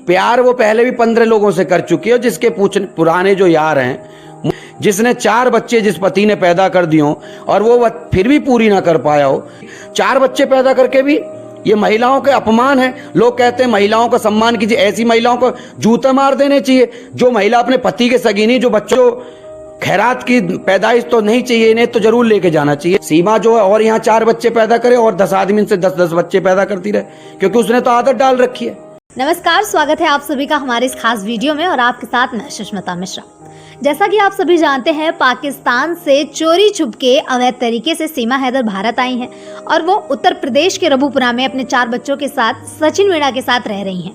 प्यार वो पहले भी 15 लोगों से कर चुकी है, जिसके पुराने जो यार हैं, जिसने 4 बच्चे जिस पति ने पैदा कर दिए हो और वो फिर भी पूरी ना कर पाया हो। 4 बच्चे पैदा करके भी ये महिलाओं के अपमान है। लोग कहते हैं महिलाओं का सम्मान कीजिए, ऐसी महिलाओं को जूते मार देने चाहिए जो महिला अपने पति के सगी, जो बच्चों खैरात की पैदाइश तो नहीं चाहिए, इन्हें तो जरूर लेके जाना चाहिए। सीमा जो है और यहाँ 4 बच्चे पैदा करे और 10 आदमी से 10-10 बच्चे पैदा करती रहे, क्योंकि उसने तो आदत डाल रखी है। नमस्कार, स्वागत है आप सभी का हमारे इस खास वीडियो में और आपके साथ मैं सुष्मिता मिश्रा। जैसा कि आप सभी जानते हैं, पाकिस्तान से चोरी छुपके अवैध तरीके से सीमा हैदर भारत आई हैं और वो उत्तर प्रदेश के रबूपुरा में अपने 4 बच्चों के साथ सचिन मीणा के साथ रह रही हैं।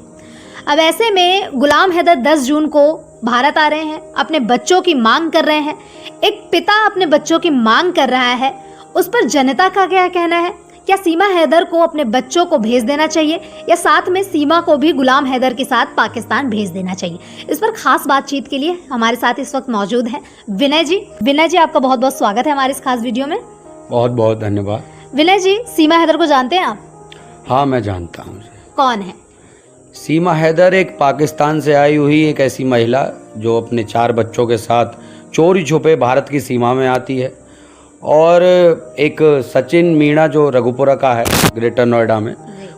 अब ऐसे में गुलाम हैदर 10 जून को भारत आ रहे हैं, अपने बच्चों की मांग कर रहे हैं। एक पिता अपने बच्चों की मांग कर रहा है, उस पर जनता का क्या कहना है? क्या सीमा हैदर को अपने बच्चों को भेज देना चाहिए या साथ में सीमा को भी गुलाम हैदर के साथ पाकिस्तान भेज देना चाहिए? इस पर खास बातचीत के लिए हमारे साथ इस वक्त मौजूद हैं विनय जी। विनय जी, आपका बहुत बहुत स्वागत है हमारे इस खास वीडियो में। बहुत बहुत धन्यवाद। विनय जी, सीमा हैदर को जानते हैं आप? हाँ, मैं जानता हूँ। कौन है सीमा हैदर? एक पाकिस्तान से आई हुई एक ऐसी महिला जो अपने 4 बच्चों के साथ चोरी छुपे भारत की सीमा में आती है, और एक सचिन मीणा जो रघुपुरा का है ग्रेटर नोएडा में,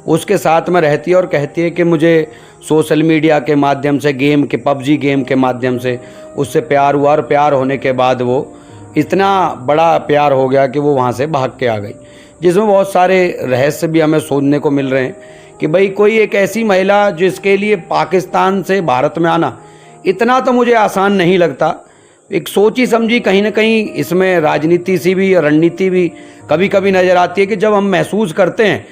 उसके साथ में रहती है और कहती है कि मुझे सोशल मीडिया के माध्यम से पबजी गेम के माध्यम से उससे प्यार हुआ और प्यार होने के बाद वो इतना बड़ा प्यार हो गया कि वो वहाँ से भाग के आ गई, जिसमें बहुत सारे रहस्य भी हमें सुनने को मिल रहे हैं कि भाई कोई एक ऐसी महिला जिसके लिए पाकिस्तान से भारत में आना इतना तो मुझे आसान नहीं लगता। एक सोची समझी कहीं ना कहीं इसमें राजनीति सी भी, रणनीति भी कभी कभी नज़र आती है कि जब हम महसूस करते हैं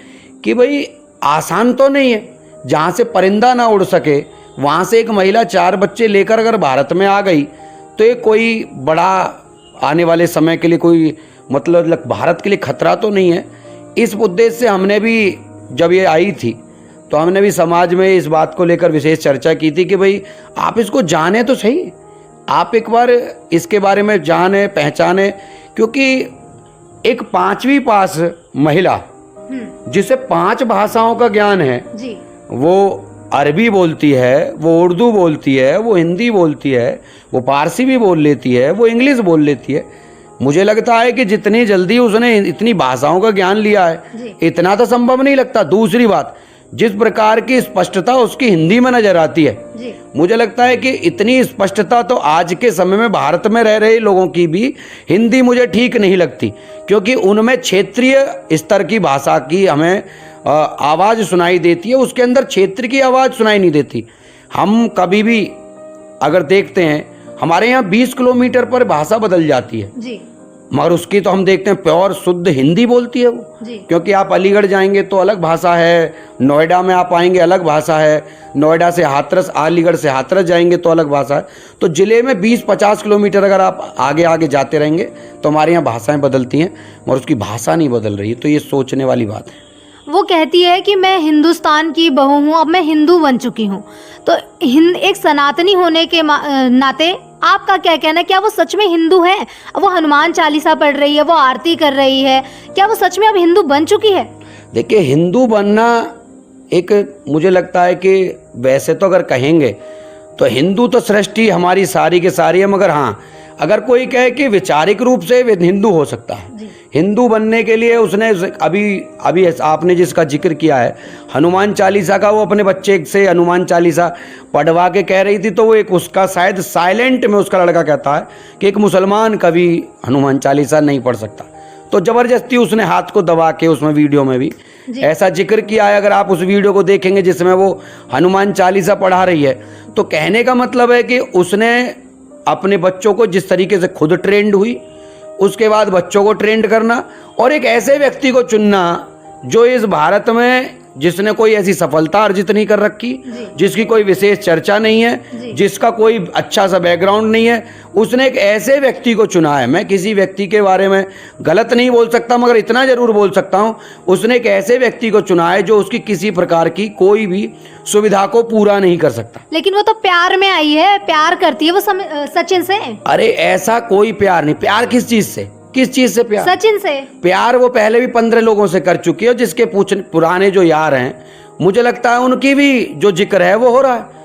कि भाई आसान तो नहीं है, जहाँ से परिंदा ना उड़ सके वहाँ से एक महिला 4 बच्चे लेकर अगर भारत में आ गई तो ये कोई बड़ा आने वाले समय के लिए कोई मतलब भारत के लिए खतरा तो नहीं है। इस उद्देश्य से हमने भी जब ये आई थी तो हमने भी समाज में इस बात को लेकर विशेष चर्चा की थी कि भाई आप इसको जाने तो सही, आप एक बार इसके बारे में जाने पहचाने, क्योंकि एक 5वीं पास महिला जिसे 5 भाषाओं का ज्ञान है जी। वो अरबी बोलती है, वो उर्दू बोलती है, वो हिंदी बोलती है, वो फारसी भी बोल लेती है, वो इंग्लिश बोल लेती है। मुझे लगता है कि जितनी जल्दी उसने इतनी भाषाओं का ज्ञान लिया है इतना तो संभव नहीं लगता। दूसरी बात, जिस प्रकार की स्पष्टता उसकी हिंदी में नजर आती है, मुझे लगता है कि इतनी स्पष्टता तो आज के समय में भारत में रह रहे लोगों की भी हिंदी मुझे ठीक नहीं लगती, क्योंकि उनमें क्षेत्रीय स्तर की भाषा की हमें आवाज़ सुनाई देती है, उसके अंदर क्षेत्र की आवाज़ सुनाई नहीं देती। हम कभी भी अगर देखते हैं हमारे यहाँ 20 किलोमीटर पर भाषा बदल जाती है जी, मगर उसकी तो हम देखते हैं प्योर शुद्ध हिंदी बोलती है वो, क्योंकि आप अलीगढ़ जाएंगे तो अलग भाषा है, नोएडा में आप आएंगे अलग भाषा है, नोएडा से हाथरस, अलीगढ़ से हाथरस जाएंगे तो अलग भाषा है। तो ज़िले में 20-50 किलोमीटर अगर आप आगे आगे जाते रहेंगे तो हमारे यहाँ भाषाएँ बदलती हैं, मगर उसकी भाषा नहीं बदल रही है। तो ये सोचने वाली बात है। वो कहती है कि मैं हिंदुस्तान की बहू हूँ, अब मैं हिंदू बन चुकी हूँ। तो एक सनातनी होने के नाते आपका क्या कहना है? क्या वो सच में हिंदू है? वो हनुमान चालीसा पढ़ रही है, वो आरती कर रही है, क्या वो सच में अब हिंदू बन चुकी है? देखिए, हिंदू बनना एक मुझे लगता है कि वैसे तो अगर कहेंगे तो हिंदू तो सृष्टि हमारी सारी के सारी है, मगर हाँ, अगर कोई कहे कि वैचारिक रूप से हिंदू हो सकता है। हिंदू बनने के लिए उसने अभी आपने जिसका जिक्र किया है हनुमान चालीसा का, वो अपने बच्चे से हनुमान चालीसा पढ़वा के कह रही थी, तो वो एक उसका शायद साइलेंट में उसका लड़का कहता है कि एक मुसलमान कभी हनुमान चालीसा नहीं पढ़ सकता, तो ज़बरदस्ती उसने हाथ को दबा के उसमें वीडियो में भी ऐसा जिक्र किया है। अगर आप उस वीडियो को देखेंगे जिसमें वो हनुमान चालीसा पढ़ा रही है, तो कहने का मतलब है कि उसने अपने बच्चों को जिस तरीके से खुद ट्रेंड हुई, उसके बाद बच्चों को ट्रेंड करना और एक ऐसे व्यक्ति को चुनना जो इस भारत में जिसने कोई ऐसी सफलता अर्जित नहीं कर रखी, जिसकी कोई विशेष चर्चा नहीं है, जिसका कोई अच्छा सा बैकग्राउंड नहीं है, उसने एक ऐसे व्यक्ति को चुना है। मैं किसी व्यक्ति के बारे में गलत नहीं बोल सकता, मगर इतना जरूर बोल सकता हूँ, उसने एक ऐसे व्यक्ति को चुना है जो उसकी किसी प्रकार की कोई भी सुविधा को पूरा नहीं कर सकता। लेकिन वो तो प्यार में आई है, प्यार करती है वो सचिन से। अरे ऐसा कोई प्यार नहीं। प्यार किस चीज से? किस चीज से प्यार? सचिन से। प्यार वो पहले भी 15 लोगों से कर चुकी है, जिसके पुराने जो यार हैं मुझे लगता है उनकी भी जो जिक्र है वो हो रहा है,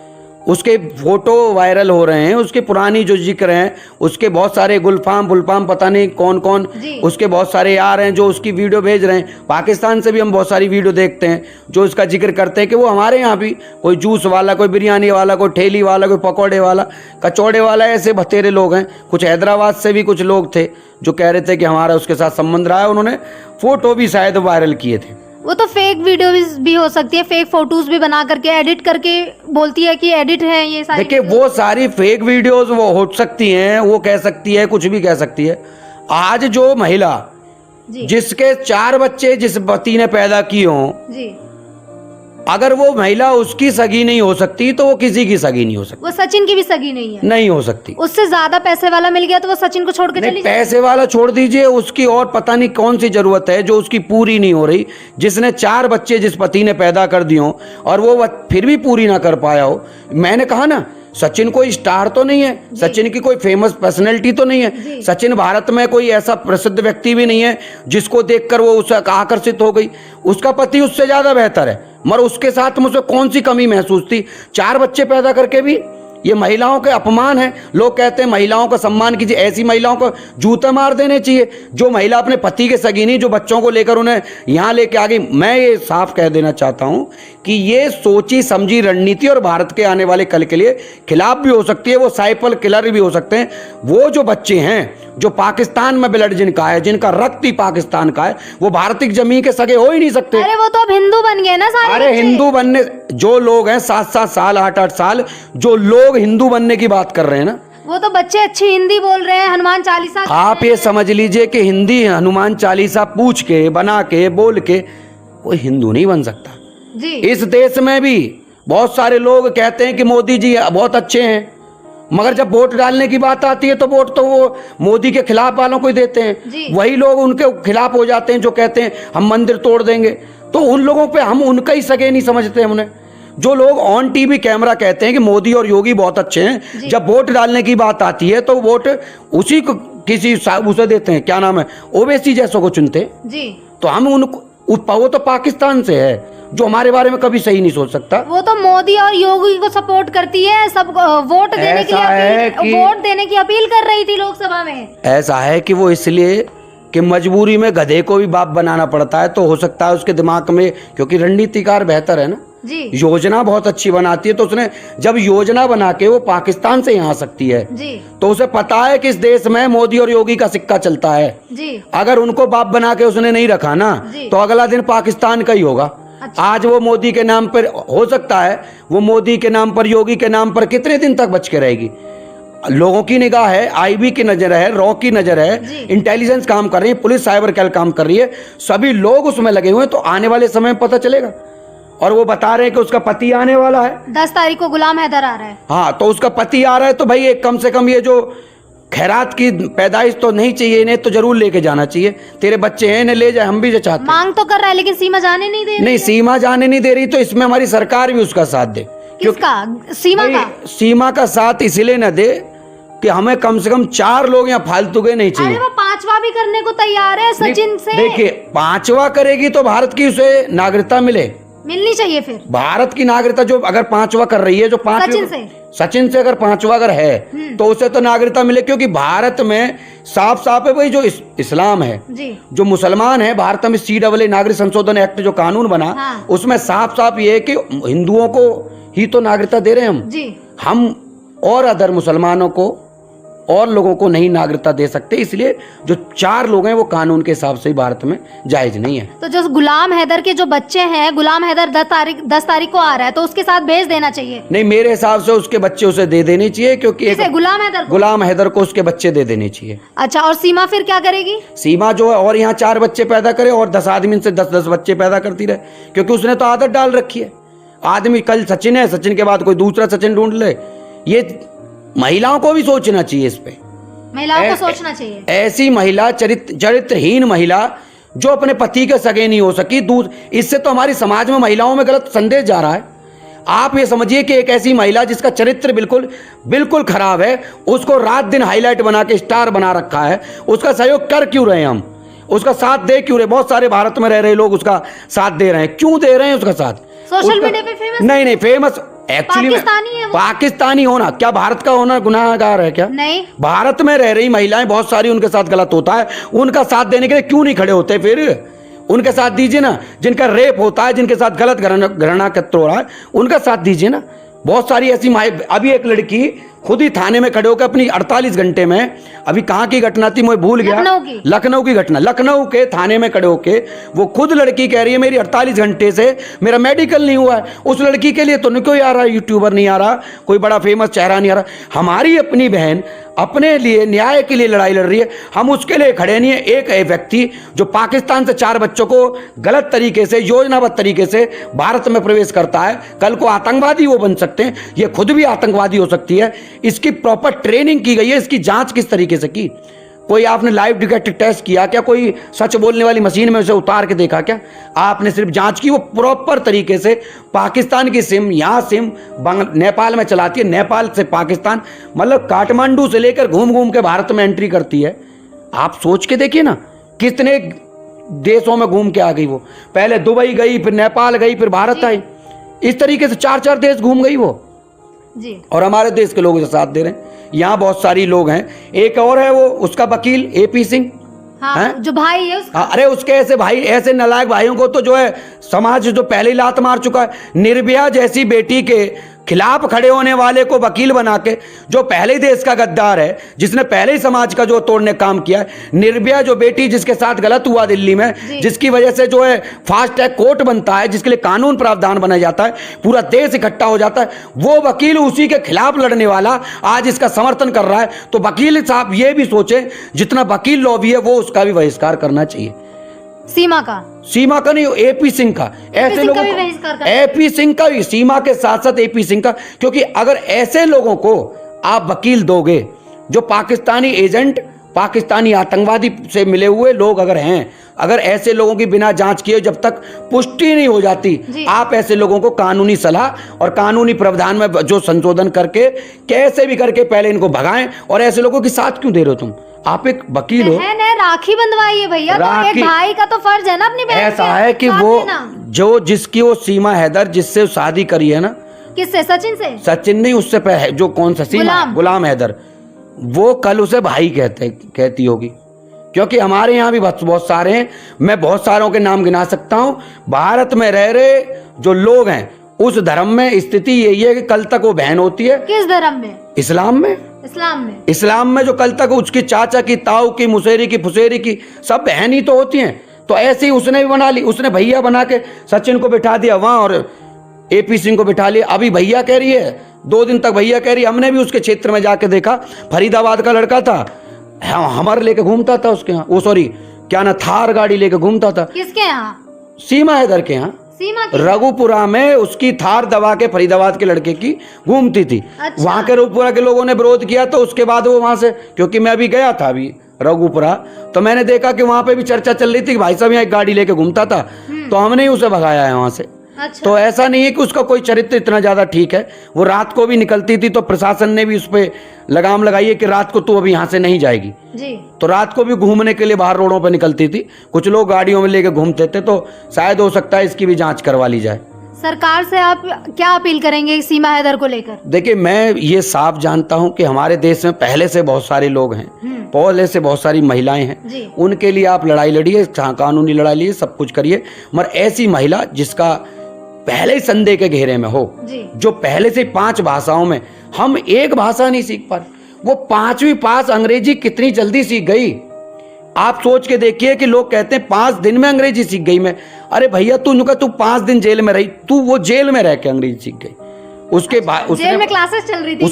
उसके फोटो वायरल हो रहे हैं, उसके पुरानी जो जिक्र हैं, उसके बहुत सारे गुलफाम पता नहीं कौन कौन उसके बहुत सारे यार हैं जो उसकी वीडियो भेज रहे हैं। पाकिस्तान से भी हम बहुत सारी वीडियो देखते हैं जो इसका जिक्र करते हैं कि वो हमारे यहाँ भी कोई जूस वाला, कोई बिरयानी वाला, कोई ठेली वाला, कोई पकौड़े वाला, कचौड़े वाला, ऐसे बतेरे लोग हैं। कुछ हैदराबाद से भी कुछ लोग थे जो कह रहे थे कि हमारा उसके साथ संबंध रहा है, उन्होंने फोटो भी शायद वायरल किए थे। वो तो फेक वीडियो भी हो सकती है, फेक फोटोज भी बना करके एडिट करके बोलती है कि एडिट है ये सारी। देखिए वो सारी फेक वीडियोस वो हो सकती हैं, वो कह सकती है, कुछ भी कह सकती है। आज जो महिला जिसके 4 बच्चे जिस पति ने पैदा किए हों, अगर वो महिला उसकी सगी नहीं हो सकती तो वो किसी की सगी नहीं हो सकती। वो सचिन की भी सगी नहीं है, नहीं हो सकती। उससे ज्यादा पैसे वाला मिल गया तो वो सचिन को छोड़ के चली जाए। पैसे वाला छोड़ दीजिए, उसकी और पता नहीं कौन सी जरूरत है जो उसकी पूरी नहीं हो रही, जिसने 4 बच्चे जिस पति ने पैदा कर दिए हो और वो फिर भी पूरी ना कर पाया हो। मैंने कहा ना, सचिन कोई स्टार तो नहीं है, सचिन की कोई फेमस पर्सनैलिटी तो नहीं है, सचिन भारत में कोई ऐसा प्रसिद्ध व्यक्ति भी नहीं है जिसको देखकर वो उससे आकर्षित हो गई। उसका पति उससे ज्यादा बेहतर है, मगर उसके साथ मुझे कौन सी कमी महसूस थी। 4 बच्चे पैदा करके भी ये महिलाओं के अपमान है। लोग कहते हैं महिलाओं का सम्मान कीजिए, ऐसी महिलाओं को जूते मार देने चाहिए जो महिला अपने पति के सगी नहीं, जो बच्चों को लेकर उन्हें यहाँ लेके आ गई। मैं ये साफ कह देना चाहता हूँ कि ये सोची समझी रणनीति और भारत के आने वाले कल के लिए खिलाफ भी हो सकती है। वो साइकिल किलर भी हो सकते हैं। वो जो बच्चे हैं जो पाकिस्तान में ब्लड जिनका है, जिनका रक्त ही पाकिस्तान का है, वो भारतीय जमीन के सगे हो ही नहीं सकते। अरे वो तो अब हिंदू बन गए ना सारे। अरे हिंदू बनने जो लोग हैं 7-7 साल 8-8 साल जो लोग हिंदू बनने की बात कर रहे हैं ना, वो तो बच्चे अच्छी हिंदी बोल रहे हैं, हनुमान चालीसा। आप ये समझ लीजिए कि हिंदी हनुमान चालीसा पूछ के, बना के, बोल के वो हिंदू नहीं बन सकता जी। इस देश में भी बहुत सारे लोग कहते हैं कि मोदी जी बहुत अच्छे हैं, मगर जब वोट डालने की बात आती है तो वोट तो वो मोदी के खिलाफ वालों को ही देते हैं। वही लोग उनके खिलाफ हो जाते हैं जो कहते हैं हम मंदिर तोड़ देंगे। तो उन लोगों पे हम उनका ही सगे नहीं समझते। हमने जो लोग ऑन टीवी कैमरा कहते हैं कि मोदी और योगी बहुत अच्छे हैं, जब वोट डालने की बात आती है तो वोट उसी को किसी उसे देते हैं, क्या नाम है, ओवैसी जैसों को चुनते जी। तो हम उनको, वो तो पाकिस्तान से है जो हमारे बारे में कभी सही नहीं सोच सकता। वो तो मोदी और योगी को सपोर्ट करती है, सब वोट देने के लिए वोट देने की अपील कर रही थी लोकसभा में। ऐसा है कि वो इसलिए कि मजबूरी में गधे को भी बाप बनाना पड़ता है, तो हो सकता है उसके दिमाग में, क्योंकि रणनीतिकार बेहतर है ना जी, योजना बहुत अच्छी बनाती है, तो उसने जब योजना बना के वो पाकिस्तान से यहाँ आ सकती है जी, तो उसे पता है कि इस देश में मोदी और योगी का सिक्का चलता है जी। अगर उनको बाप बना के उसने नहीं रखा ना तो अगला दिन पाकिस्तान का ही होगा। अच्छा। आज वो मोदी के नाम पर, हो सकता है वो मोदी के नाम पर, योगी के नाम पर कितने दिन तक बच के रहेगी। लोगों की निगाह है, आईबी की नजर है, रॉ की नजर है, इंटेलिजेंस काम कर रही है, पुलिस साइबर कैल काम कर रही है, सभी लोग उसमें लगे हुए हैं। तो आने वाले समय में पता चलेगा। और वो बता रहे हैं कि उसका पति आने वाला है, 10 तारीख को गुलाम हैदर आ रहा है। हाँ, तो उसका पति आ रहा है, तो भाई एक कम से कम ये जो खैरात की पैदाइश तो नहीं चाहिए, इन्हें तो जरूर लेके जाना चाहिए। तेरे बच्चे हैं, इन्हें ले जाए, हम भी जो चाहते। मांग तो कर रहा है लेकिन सीमा जाने नहीं दे रही। नहीं, सीमा जाने नहीं दे रही, तो इसमें हमारी सरकार भी उसका साथ दे। किसका? सीमा का? सीमा का साथ इसलिए न दे कि हमें कम से कम 4 लोग यहाँ फालतू के नहीं चाहिए। अरे वो 5वां भी करने को तैयार है सचिन से। देखिए 5वां करेगी तो भारत की उसे नागरिकता मिलनी चाहिए। फिर भारत की नागरिकता जो अगर 5वां कर रही है, जो 5 सचिन से अगर 5वां अगर है तो उसे तो नागरिकता मिले, क्योंकि भारत में साफ साफ है भाई, जो इस्लाम है जी, जो मुसलमान है, भारत में CAA नागरिक संशोधन एक्ट जो कानून बना, उसमें साफ साफ ये है कि हिंदुओं को ही तो नागरिकता दे रहे हैं हम और अदर मुसलमानों को और लोगों को नहीं नागरिकता दे सकते। इसलिए जो 4 लोग हैं वो कानून के हिसाब से भारत में जायज नहीं है। तो जो गुलाम हैदर के जो बच्चे हैं, गुलाम हैदर 10 तारीख को आ रहा है, तो उसके साथ भेज देना चाहिए। नहीं, मेरे हिसाब से उसके बच्चे उसे दे देने चाहिए, क्योंकि गुलाम हैदर को उसके बच्चे दे देने चाहिए। अच्छा, और सीमा फिर क्या करेगी? सीमा जो है और यहाँ 4 बच्चे पैदा करे और 10 आदमी से 10-10 बच्चे पैदा करती रहे, क्योंकि उसने तो आदत डाल रखी है। आदमी कल सचिन है, सचिन के बाद कोई दूसरा सचिन ढूंढ ले। ये महिलाओं को भी सोचना चाहिए, इस पे महिलाओं को सोचना चाहिए। ऐसी महिला, चरित्रहीन महिला जो अपने पति के सगे नहीं हो सकी, इससे तो हमारी समाज में महिलाओं में गलत संदेश जा रहा है। आप ये समझिए कि एक ऐसी महिला जिसका चरित्र बिल्कुल खराब है, उसको रात दिन हाईलाइट बना के स्टार बना रखा है, उसका सहयोग कर क्यों रहे हम, उसका साथ दे क्यों रहे? बहुत सारे भारत में रह रहे लोग उसका साथ दे रहे हैं, क्यों दे रहे हैं उसका साथ? सोशल मीडिया पे फेमस? नहीं फेमस एक्चुअली पाकिस्तानी है वो। पाकिस्तानी होना क्या भारत का होना गुनाहगार है क्या? नहीं, भारत में रह रही महिलाएं बहुत सारी, उनके साथ गलत होता है, उनका साथ देने के लिए क्यों नहीं खड़े होते? फिर उनके साथ दीजिए ना, जिनका रेप होता है, जिनके साथ गलत घृणा कत्ल हो रहा है, उनका साथ दीजिए ना। बहुत सारी ऐसी अभी एक लड़की खुद ही थाने में खड़े होकर अपनी 48 घंटे में, अभी कहाँ की घटना थी मैं भूल गया, लखनऊ की घटना, लखनऊ के थाने में खड़े होके वो खुद लड़की कह रही है मेरी 48 घंटे से मेरा मेडिकल नहीं हुआ है। उस लड़की के लिए तो नहीं कोई आ रहा, यूट्यूबर नहीं आ रहा, कोई बड़ा फेमस चेहरा नहीं आ रहा। हमारी अपनी बहन अपने लिए न्याय के लिए लड़ाई लड़ रही है, हम उसके लिए खड़े नहीं है। एक व्यक्ति जो पाकिस्तान से 4 बच्चों को गलत तरीके से, योजनाबद्ध तरीके से भारत में प्रवेश करता है, कल को आतंकवादी वो बन सकते हैं, ये खुद भी आतंकवादी हो सकती है। इसकी प्रॉपर ट्रेनिंग की गई है, इसकी जांच किस तरीके से की? कोई आपने लाइव डिटेक्टर टेस्ट किया क्या? कोई सच बोलने वाली मशीन में उसे उतार के देखा क्या? आपने सिर्फ जांच की। वो प्रॉपर तरीके से पाकिस्तान की सिम, यहाँ सिम नेपाल में चलाती है, नेपाल से पाकिस्तान, मतलब काठमांडू से लेकर घूम घूम के भारत में एंट्री करती है। आप सोच के देखिए ना, कितने देशों में घूम के आ गई वो। पहले दुबई गई, फिर नेपाल गई, फिर भारत आई। इस तरीके से 4 देश घूम गई वो जी। और हमारे देश के लोग उसे साथ दे रहे हैं। यहाँ बहुत सारी लोग हैं। एक और है वो उसका वकील AP सिंह, हाँ, जो भाई है उसका। अरे उसके ऐसे भाई, ऐसे नालायक भाइयों को तो जो है समाज जो पहले ही लात मार चुका है। निर्भया जैसी बेटी के खिलाफ खड़े होने वाले को वकील बना के, जो पहले ही देश का गद्दार है, जिसने पहले ही समाज का जो तोड़ने काम किया है, निर्भया जो बेटी जिसके साथ गलत हुआ दिल्ली में, जिसकी वजह से जो है फास्ट ट्रैक कोर्ट बनता है, जिसके लिए कानून प्रावधान बनाया जाता है, पूरा देश इकट्ठा हो जाता है, वो वकील उसी के खिलाफ लड़ने वाला आज इसका समर्थन कर रहा है। तो वकील साहब ये भी सोचे, जितना वकील लॉबी है वो उसका भी बहिष्कार करना चाहिए। सीमा का नहीं, AP सिंह का। ऐसे लोगों को AP सिंह का भी, सीमा के साथ साथ AP सिंह का, क्योंकि अगर ऐसे लोगों को आप वकील दोगे, जो पाकिस्तानी एजेंट, पाकिस्तानी आतंकवादी से मिले हुए लोग अगर हैं, अगर ऐसे लोगों की बिना जांच किए जब तक पुष्टि नहीं हो जाती, आप ऐसे लोगों को कानूनी सलाह और कानूनी प्रावधान में जो संशोधन करके कैसे भी करके पहले इनको भगाएं। और ऐसे लोगों के साथ क्यों दे रहे हो तुम? आप एक वकील हो, राखी बंधवाई है भैया, तो एक भाई का तो फर्ज है ना अपनी बहन। ऐसा है कि वो जो जिसकी वो सीमा हैदर जिससे शादी करी है ना, किससे? सचिन से? सचिन नहीं, उससे पहले जो कौन सा सीमा, गुलाम हैदर, वो कल उसे भाई कहती होगी। क्योंकि हमारे यहाँ भी बहुत सारे हैं, मैं बहुत सारों के नाम गिना सकता हूँ। भारत में रह रहे जो लोग हैं, उस धर्म में स्थिति यही है कि कल तक वो बहन होती है। किस धर्म में? इस्लाम में। इस्लाम में जो कल तक उसकी चाचा की, ताऊ की, मुसेरी की, फुसेरी की सब बहन ही तो होती हैं। तो ऐसे ही उसने भी बना ली, उसने भैया बना के सचिन को बिठा दिया वहां और AP सिंह को बिठा लिया। अभी भैया कह रही है, 2 दिन तक भैया कह रही है। हमने भी उसके क्षेत्र में जाके देखा, फरीदाबाद का लड़का था, हमर लेके घूमता था उसके यहाँ, वो सॉरी क्या ना, थार गाड़ी लेके घूमता था। किसके यहाँ? सीमा हैदर के यहाँ, रघुपुरा में उसकी थार दबा के फरीदाबाद के लड़के की घूमती थी। अच्छा। वहां के रघुपुरा के लोगों ने विरोध किया, तो उसके बाद वो वहां से, क्योंकि मैं अभी गया था अभी रघुपुरा, तो मैंने देखा कि वहां पे भी चर्चा चल रही थी कि भाई साहब यहाँ एक गाड़ी लेके घूमता था, तो हमने ही उसे भगाया है वहां से। अच्छा। तो ऐसा नहीं है कि उसका कोई चरित्र इतना ज्यादा ठीक है। वो रात को भी निकलती थी, तो प्रशासन ने भी उस पर लगाम लगाई है कि रात को तू अभी यहाँ से नहीं जाएगी जी। तो रात को भी घूमने के लिए बाहर रोडों पर निकलती थी। कुछ लोग गाड़ियों में लेके घूमते थे, तो शायद हो सकता है इसकी भी जांच करवा ली जाए। सरकार से आप क्या अपील करेंगे सीमा हैदर को लेकर? देखिए, मैं ये साफ जानता हूँ कि हमारे देश में पहले से बहुत सारे लोग हैं, पहले से बहुत सारी महिलाएं हैं, उनके लिए आप लड़ाई लड़िए, कानूनी लड़ाई लिए, सब कुछ करिए, मगर ऐसी महिला जिसका पहले ही संदेह के घेरे में हो, जो पहले से 5 भाषाओं में, हम एक भाषा नहीं सीख पा रहे, वो 5वीं पास अंग्रेजी कितनी जल्दी सीख गई। आप सोच के देखिए कि लोग कहते हैं 5 दिन में अंग्रेजी सीख गई मैं। अरे भैया, तू 5 दिन जेल में रही, तू वो जेल में रह के अंग्रेजी सीख गई। उसके बाद जेल में क्लासेस चल रही थी,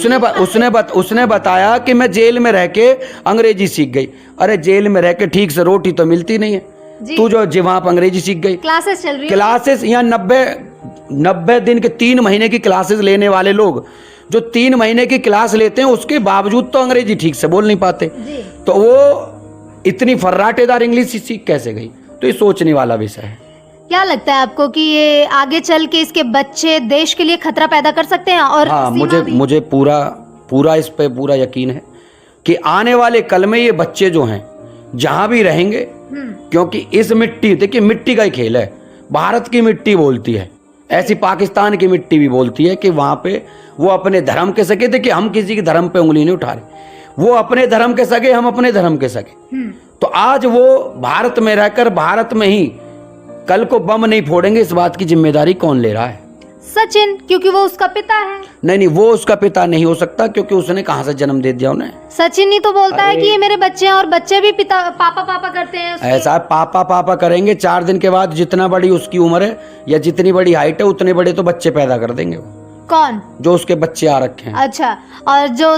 उसने बताया कि मैं जेल में रह के अंग्रेजी सीख गई। अरे जेल में रह के ठीक से रोटी तो मिलती नहीं है, तू जो वहां पर अंग्रेजी सीख गई। क्लासेस चल रही है, क्लासेस यहाँ 90 दिन के 3 महीने की क्लासेस लेने वाले लोग, जो 3 महीने की क्लास लेते हैं, उसके बावजूद तो अंग्रेजी ठीक से बोल नहीं पाते, तो वो इतनी फर्राटेदार इंग्लिश सीख कैसे गई? तो ये सोचने वाला विषय है। क्या लगता है आपको कि ये आगे चल के इसके बच्चे देश के लिए खतरा पैदा कर सकते हैं? और हाँ, मुझे पूरा इस पे पूरा यकीन है कि आने वाले कल में ये बच्चे जो हैं जहां भी रहेंगे, क्योंकि इस मिट्टी, देखिए मिट्टी का ही खेल है, भारत की मिट्टी बोलती है, ऐसी पाकिस्तान की मिट्टी भी बोलती है कि वहाँ पे वो अपने धर्म के सगे थे, कि हम किसी के धर्म पे उंगली नहीं उठा रहे, वो अपने धर्म के सगे, हम अपने धर्म के सगे। तो आज वो भारत में रहकर भारत में ही कल को बम नहीं फोड़ेंगे, इस बात की जिम्मेदारी कौन ले रहा है? सचिन, क्योंकि वो उसका पिता है। नहीं, वो उसका पिता नहीं हो सकता, क्योंकि उसने कहाँ से जन्म दे दिया उन्हें? सचिन ही तो बोलता है कि ये मेरे बच्चे हैं, और बच्चे भी पिता पापा पापा करते हैं उसके। ऐसा पापा पापा करेंगे, 4 दिन के बाद जितना बड़ी उसकी उम्र है या जितनी बड़ी हाइट है उतने बड़े तो बच्चे पैदा कर देंगे वो। कौन? जो उसके बच्चे आ रखे हैं। अच्छा, और जो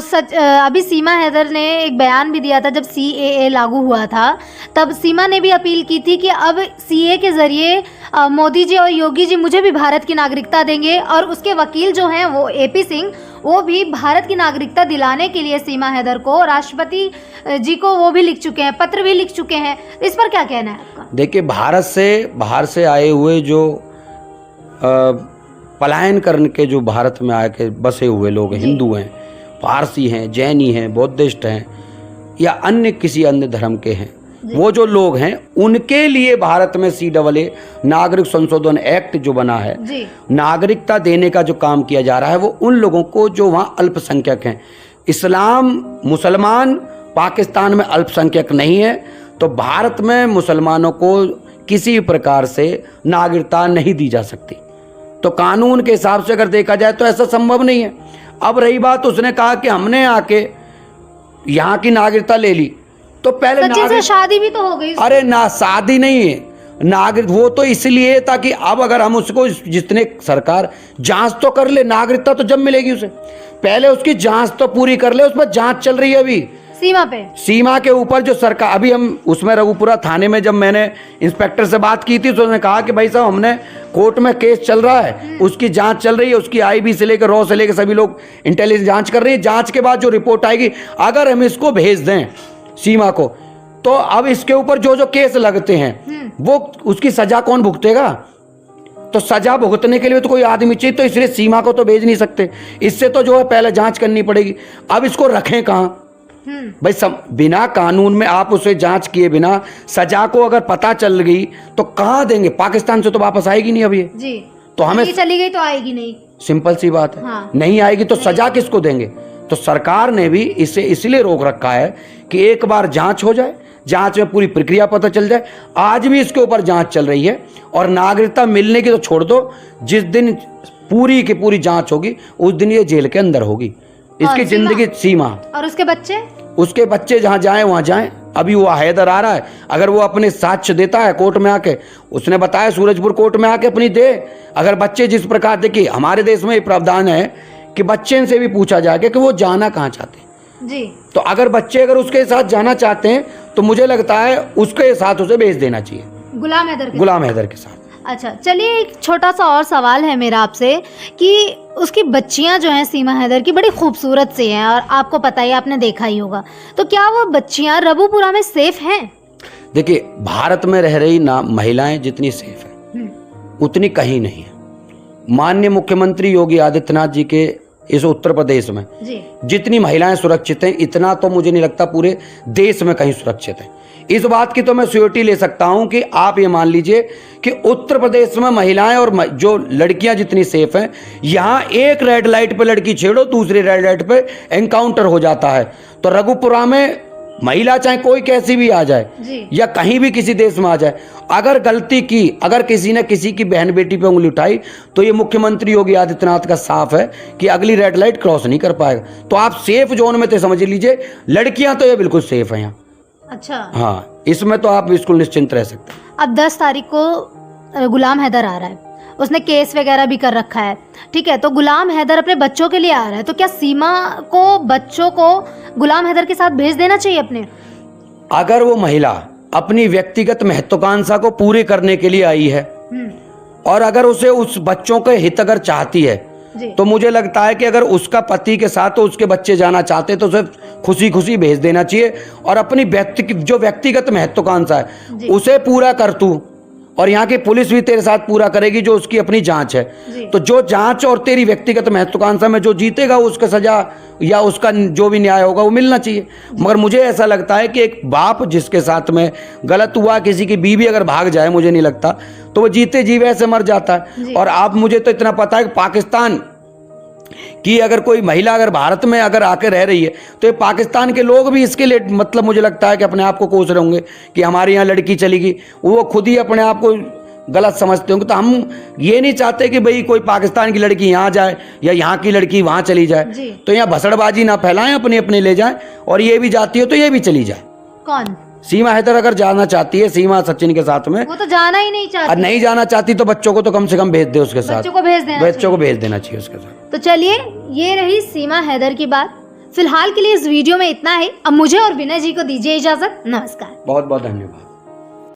अभी सीमा हैदर ने एक बयान भी दिया था जब CAA लागू हुआ था, तब सीमा ने भी अपील की थी कि अब CAA के जरिए मोदी जी और योगी जी मुझे भी भारत की नागरिकता देंगे, और उसके वकील जो हैं वो AP सिंह, वो भी भारत की नागरिकता दिलाने के लिए सीमा हैदर को, राष्ट्रपति जी को वो भी लिख चुके हैं, पत्र भी लिख चुके हैं। इस पर क्या कहना है आपका? देखिए, बाहर से आए हुए जो पलायन करने के जो भारत में आके बसे हुए लोग हैं, हिंदू हैं, पारसी हैं, जैनी हैं, बौद्धिस्ट हैं या अन्य किसी अन्य धर्म के हैं, वो जो लोग हैं उनके लिए भारत में CAA नागरिक संशोधन एक्ट जो बना है, नागरिकता देने का जो काम किया जा रहा है, वो उन लोगों को जो वहाँ अल्पसंख्यक हैं। इस्लाम मुसलमान पाकिस्तान में अल्पसंख्यक नहीं है, तो भारत में मुसलमानों को किसी प्रकार से नागरिकता नहीं दी जा सकती। तो कानून के हिसाब से अगर देखा जाए तो ऐसा संभव नहीं है। अब रही बात, उसने कहा कि हमने आके यहाँ की नागरिकता ले ली, तो पहले से शादी भी तो हो गई। अरे ना, शादी नहीं है, नागरिक वो तो इसलिए ताकि अब अगर हम उसको जितने सरकार जांच तो कर ले, नागरिकता तो जब मिलेगी उसे, पहले उसकी जांच तो पूरी कर ले। उस पर जांच चल रही है अभी सीमा के ऊपर जो सरकार, अभी हम उसमें रघुपुरा थाने में जब मैंने इंस्पेक्टर से बात की थी तो उन्होंने कहा कि भाई साहब हमने कोर्ट में केस चल रहा है, उसकी जांच चल रही है, उसकी IB से लेकर रॉ से लेकर सभी लोग इंटेलिजेंस जांच कर रही है। जांच के बाद जो रिपोर्ट आएगी, अगर हम इसको भेज दें सीमा को, तो अब इसके ऊपर जो केस लगते हैं वो उसकी सजा कौन भुगतेगा? तो सजा भुगतने के लिए तो कोई आदमी चाहिए, तो इसलिए सीमा को तो भेज नहीं सकते। इससे तो जो है पहले जांच करनी पड़ेगी। अब इसको रखें कहाँ भाई? बिना कानून में आप उसे जांच किए बिना सजा को अगर पता चल गई तो कहाँ देंगे? पाकिस्तान से तो वापस आएगी नहीं अब ये जी। तो हमें चली गई तो आएगी नहीं, सिंपल सी बात है। हाँ। नहीं आएगी तो सजा किसको देंगे? तो सरकार ने भी इसे इसलिए रोक रखा है कि एक बार जांच हो जाए, जांच में पूरी प्रक्रिया पता चल जाए। आज भी इसके ऊपर जांच चल रही है, और नागरिकता मिलने की तो छोड़ दो, जिस दिन पूरी की पूरी जांच होगी उस दिन ये जेल के अंदर होगी, इसकी जिंदगी सीमा। और उसके बच्चे जहाँ जाएं वहाँ जाएं। अभी वो हैदर आ रहा है, अगर वो अपने साक्ष्य देता है कोर्ट में आके, उसने बताया सूरजपुर कोर्ट में आके अपनी दे। अगर बच्चे जिस प्रकार, देखिए हमारे देश में ये प्रावधान है कि बच्चे से भी पूछा जाएगा कि वो जाना कहाँ चाहते हैं जी। तो अगर बच्चे उसके साथ जाना चाहते हैं तो मुझे लगता है उसके साथ उसे भेज देना चाहिए, गुलाम हैदर के साथ। अच्छा, चलिए एक छोटा सा और सवाल है मेरा आपसे कि उसकी बच्चियां जो हैं सीमा हैदर की बड़ी खूबसूरत सी हैं, और आपको पता ही, आपने देखा ही होगा, तो क्या वो बच्चियां रबुपुरा में सेफ हैं? देखिए, भारत में रह रही ना महिलाएं जितनी सेफ है उतनी कहीं नहीं है। माननीय मुख्यमंत्री योगी आदित्यनाथ जी के इस उत्तर प्रदेश में जितनी महिलाएं सुरक्षित हैं, इतना तो मुझे नहीं लगता पूरे देश में कहीं सुरक्षित है। इस बात की तो मैं श्योरिटी ले सकता हूं कि आप ये मान लीजिए कि उत्तर प्रदेश में महिलाएं और जो लड़कियां जितनी सेफ हैं, यहां एक रेड लाइट पे लड़की छेड़ो, दूसरी रेड लाइट पे एनकाउंटर हो जाता है। तो रघुपुरा में महिला चाहे कोई कैसी भी आ जाए या कहीं भी किसी देश में आ जाए, अगर गलती की, अगर किसी ने किसी की बहन बेटी पे उंगली उठाई, तो ये मुख्यमंत्री योगी आदित्यनाथ का साफ है कि अगली रेड लाइट क्रॉस नहीं कर पाएगा। तो आप सेफ जोन में तो समझ लीजिए, लड़कियां तो ये बिल्कुल सेफ है यहाँ। अच्छा, हाँ, इसमें तो आप बिल्कुल निश्चिंत रह सकते हैं। अब 10 तारीख को गुलाम हैदर आ रहा है, उसने केस वगैरह भी कर रखा है, ठीक है, तो गुलाम हैदर अपने बच्चों के लिए आ रहा है, तो क्या सीमा को बच्चों को गुलाम हैदर के साथ भेज देना चाहिए अपने? अगर वो महिला अपनी व्यक्तिगत महत्वाकांक्षा को पूरी करने के लिए आई है और अगर उसे उस बच्चों के हित अगर चाहती है, तो मुझे लगता है कि अगर उसका पति के साथ तो उसके बच्चे जाना चाहते तो उसे खुशी खुशी भेज देना चाहिए, और अपनी व्यक्तिगत महत्वाकांक्षा है उसे पूरा कर तू, और यहाँ की पुलिस भी तेरे साथ पूरा करेगी जो उसकी अपनी जांच है। जी। तो जो जांच और तेरी व्यक्तिगत महत्वाकांक्षा में जो जीतेगा उसका सजा या उसका जो भी न्याय होगा वो मिलना चाहिए। मगर मुझे ऐसा लगता है कि एक बाप जिसके साथ में गलत हुआ, किसी की बीवी अगर भाग जाए, मुझे नहीं लगता तो वो जीते जी वैसे मर जाता है। और आप, मुझे तो इतना पता है कि पाकिस्तान कि अगर कोई महिला अगर भारत में अगर आके रह रही है तो ये पाकिस्तान के लोग भी इसके लिए मतलब मुझे लगता है कि अपने आप को कोस रहे होंगे कि हमारे यहाँ लड़की चली गई, वो खुद ही अपने आप को गलत समझते होंगे। तो हम ये नहीं चाहते कि भाई कोई पाकिस्तान की लड़की यहाँ जाए या यहाँ की लड़की वहाँ चली जाए। तो यहाँ भसड़बाजी ना फैलाएं, अपने अपने ले जाएं, और ये भी जाती हो तो ये भी चली जाए। कौन? सीमा हैदर अगर जाना चाहती है, सीमा सचिन के साथ में, वो तो जाना ही नहीं चाहती। और नहीं जाना चाहती तो बच्चों को तो कम से कम भेज दे उसके साथ, बच्चों को भेज देना चाहिए उसके साथ। तो चलिए, ये रही सीमा हैदर की बात। फिलहाल के लिए इस वीडियो में इतना ही। अब मुझे और विनय जी को दीजिए इजाजत। नमस्कार। बहुत बहुत धन्यवाद।